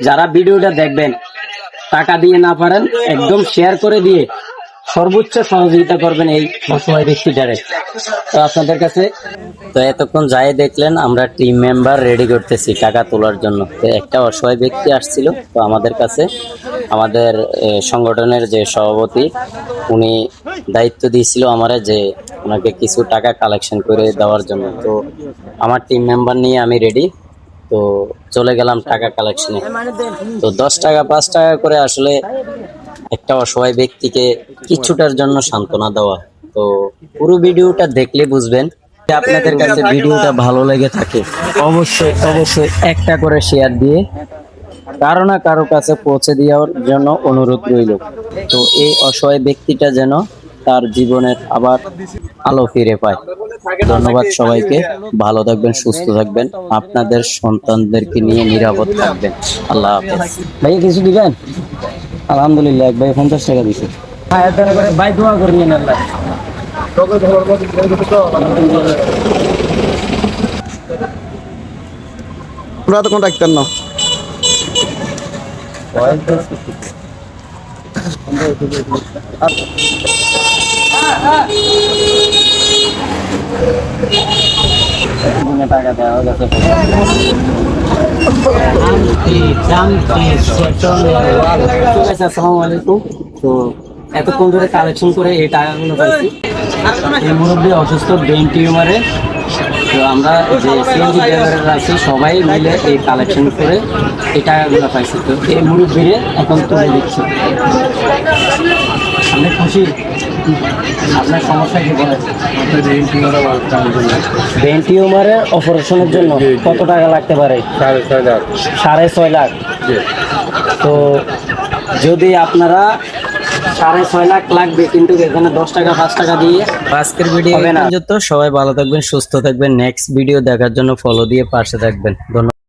যারা ভিডিওটা দেখবেন টাকা দিয়ে না পারেন একদম শেয়ার করে দিয়ে সর্বোচ্চ সহযোগিতা করবেন এই অসহায় ব্যক্তিটারে। তো আপনাদের কাছে তো এতক্ষণ যাই দেখলেন আমরা টিম মেম্বার রেডি করতেছি টাকা তোলার জন্য। তো একটা অসহায় ব্যক্তি আসছিল, তো আমাদের কাছে আমাদের সংগঠনের যে সভাপতি উনি দায়িত্ব দিয়েছিল আমারে যে ওনাকে কিছু টাকা কালেকশন করে দেওয়ার জন্য। তো আমার টিম মেম্বার নিয়ে আমি রেডি, তো চলে গেলাম টাকা কালেকশনে। তো 10 টাকা 5 টাকা করে আসলে একটা অসহায় ব্যক্তিকে কিছুটার জন্য সান্ত্বনা দেওয়া। তো পুরো ভিডিওটা দেখলে বুঝবেন। আপনাদের কাছে ভিডিওটা ভালো লেগে থাকে অবশ্যই অবশ্যই একটা করে শেয়ার দিয়ে কারো না কারো কাছে পৌঁছে দেওয়ার জন্য অনুরোধ রইল। তো এই অসহায় ব্যক্তিটা যেন তার জীবনের আবার আলো ফিরে পায়। ধন্যবাদ সবাইকে, ভালো থাকবেন, সুস্থ থাকবেন, আপনাদের সন্তানদেরকে নিয়ে নিরাপদ থাকবেন। আল্লাহ হাফেজ। ভাই কিছু দিবেন? আলহামদুলিল্লাহ, এক ভাই 50 টাকা দিছে। ভাই দোয়া করে নিন আল্লাহ। আমরা তো কোন ডাক্তার না। টাকা দেওয়া গেছে। আসসালামু আলাইকুম। তো এতক্ষণ ধরে কালেকশন করে এই টাকাগুলো পাইছি। এই মুরব্বী অসুস্থ, ব্রেন টিউমারে। তো আমরা যে সিএনজি ড্রাইভাররা আছি সবাই মিলে এই কালেকশন করে এই টাকাগুলো পাইছি। তো এই মুরব্বীরে এখন তুলে দিচ্ছি। আপনি খুশি? আপনার সমস্যা কি বলেন? ব্রেন টিউমারের অপারেশনের জন্য কত টাকা লাগতে পারে? 6.5 লাখ। তো যদি আপনারা 6.5 লাখ লাগবে, কিন্তু এখানে 10 টাকা 5 টাকা দিয়ে আজকের ভিডিও হবে না। সবাই ভালো থাকবেন, সুস্থ থাকবেন। নেক্সট ভিডিও দেখার জন্য ফলো দিয়ে পাশে থাকবেন। ধন্যবাদ।